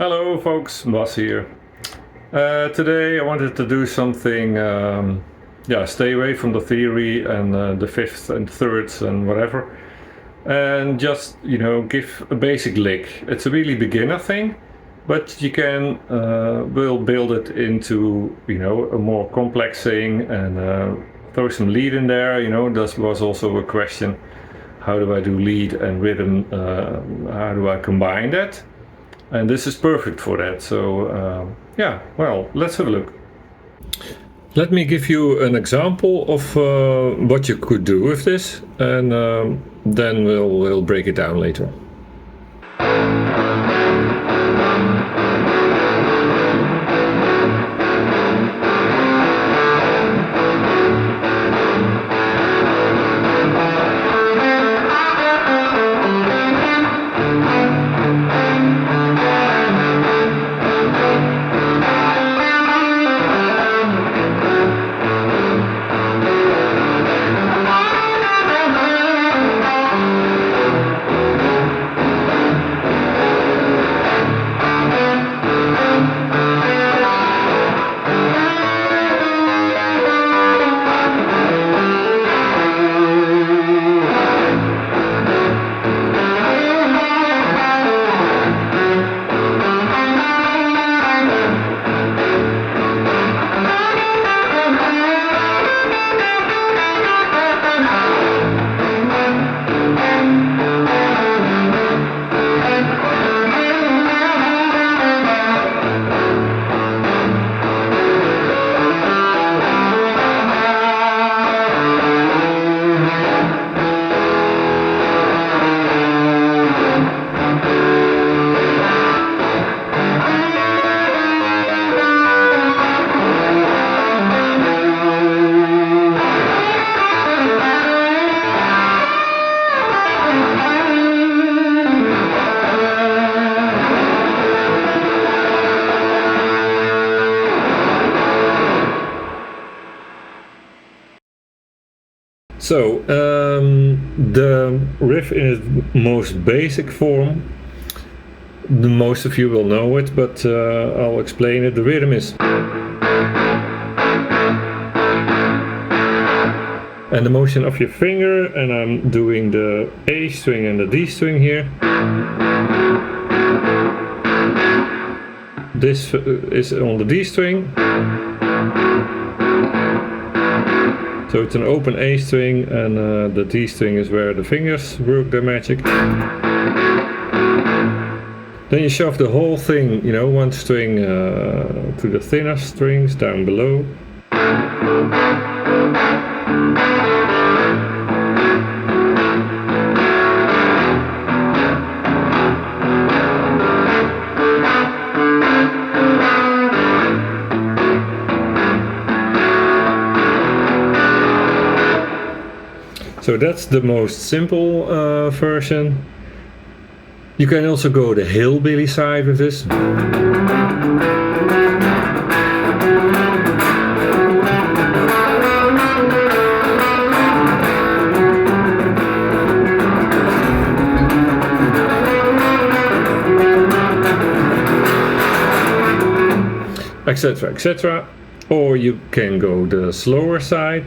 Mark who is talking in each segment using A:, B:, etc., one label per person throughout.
A: Hello folks, Bas here. Today I wanted to do something, stay away from the theory and the fifths and thirds and whatever, and just, give a basic lick. It's a really beginner thing, but you can will build it into, a more complex thing and throw some lead in there. That was also a question. How do I do lead and rhythm? How do I combine that? And this is perfect for that. So let's have a look. Let me give you an example of what you could do with this, and then we'll break it down later. So, the riff in its most basic form, most of you will know it, but I'll explain it. The rhythm is, and the motion of your finger, and I'm doing the A string and the D string here. This is on the D string. So it's an open A string, and the D string is where the fingers work their magic. Then you shove the whole thing, one string to the thinner strings down below. So that's the most simple version. You can also go the hillbilly side with this. Etc, etc. Or you can go the slower side.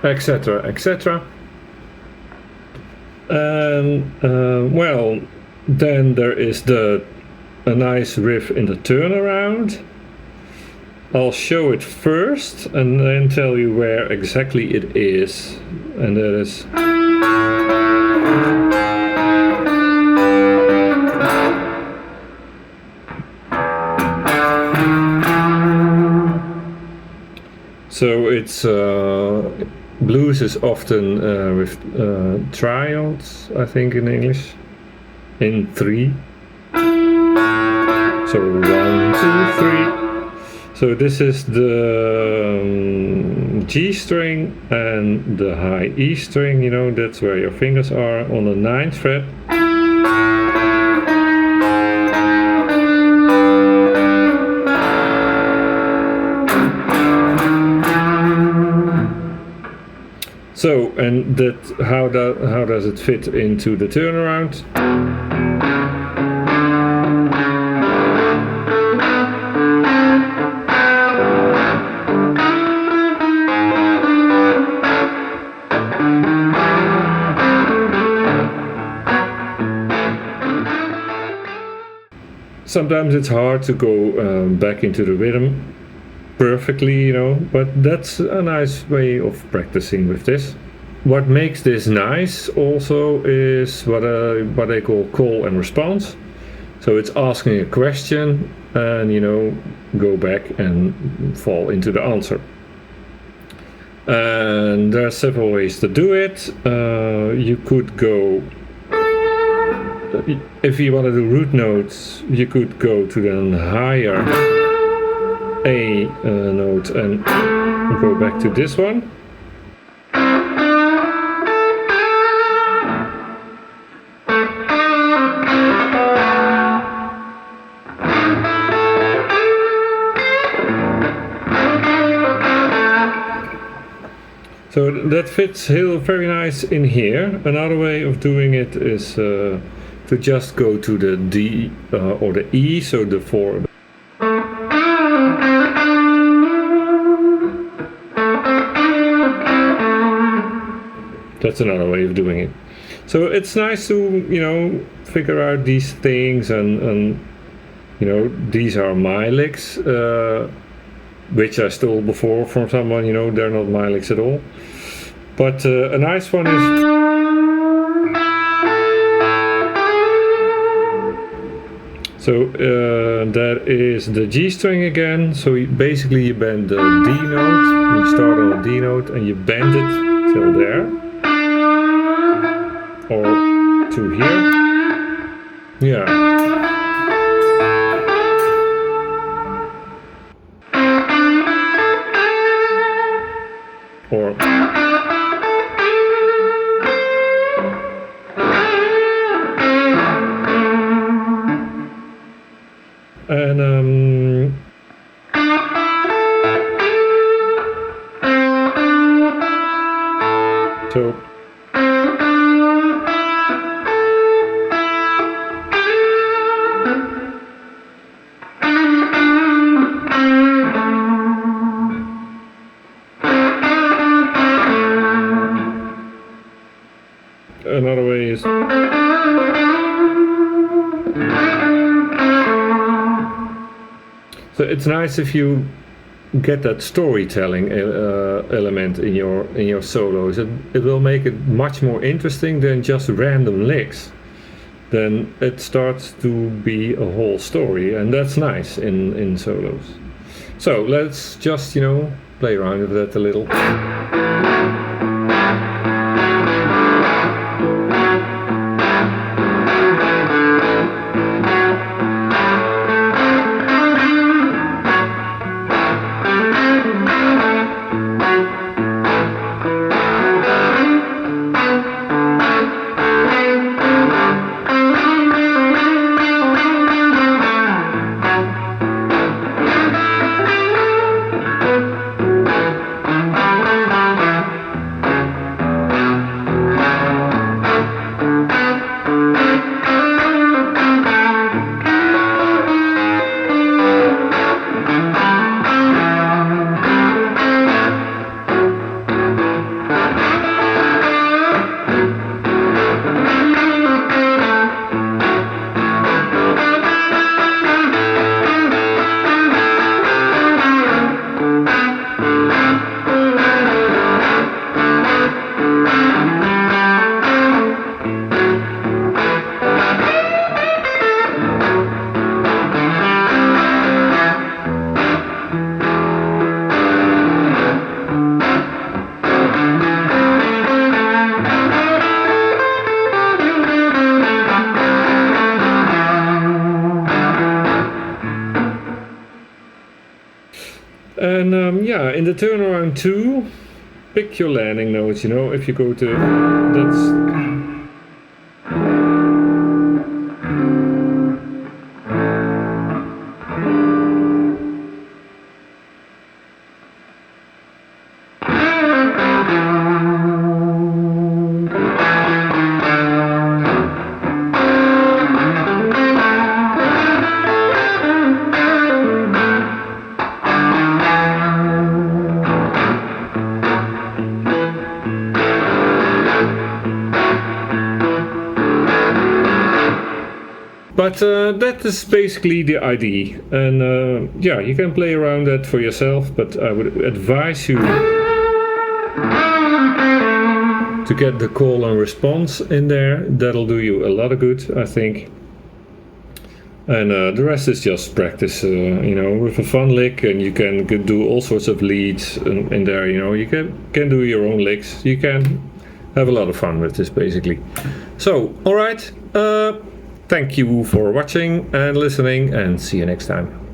A: Etc, etc. And then there is a nice riff in the turnaround. I'll show it first and then tell you where exactly it is, and that is so it's blues is often with triads, I think, in English, in 3. So 1, 2, 3. So this is the G string and the high E string, that's where your fingers are on the 9th fret. and how does it fit into the turnaround? Sometimes it's hard to go back into the rhythm perfectly, you know, but that's a nice way of practicing with this. What makes this nice also is what I call and response. So it's asking a question and, you know, go back and fall into the answer. And there are several ways to do it. You could go, if you want to do root notes, you could go to the higher A note and go back to this one. So that fits very nice in here. Another way of doing it is to just go to the D or the E, so the 4. That's another way of doing it. So it's nice to, you know, figure out these things and you know, these are my licks, which I stole before from someone, you know, they're not my licks at all. But a nice one is... So that is the G string again. So basically you bend the D note, you start on a D note and you bend it till there. Or to here. Yeah. Or and so another way is so it's nice if you get that storytelling element in your solos. It will make it much more interesting than just random licks. Then it starts to be a whole story, and that's nice in solos. So let's just, you know, play around with that a little. And yeah, in the turnaround 2, pick your landing notes, you know, if you go to, that's... But that is basically the idea, and yeah, you can play around that for yourself, but I would advise you to get the call and response in there. That'll do you a lot of good, I think. And the rest is just practice, you know, with a fun lick, and you can do all sorts of leads in there, you know. You can do your own licks. You can have a lot of fun with this, basically. So, alright, thank you for watching and listening, and see you next time.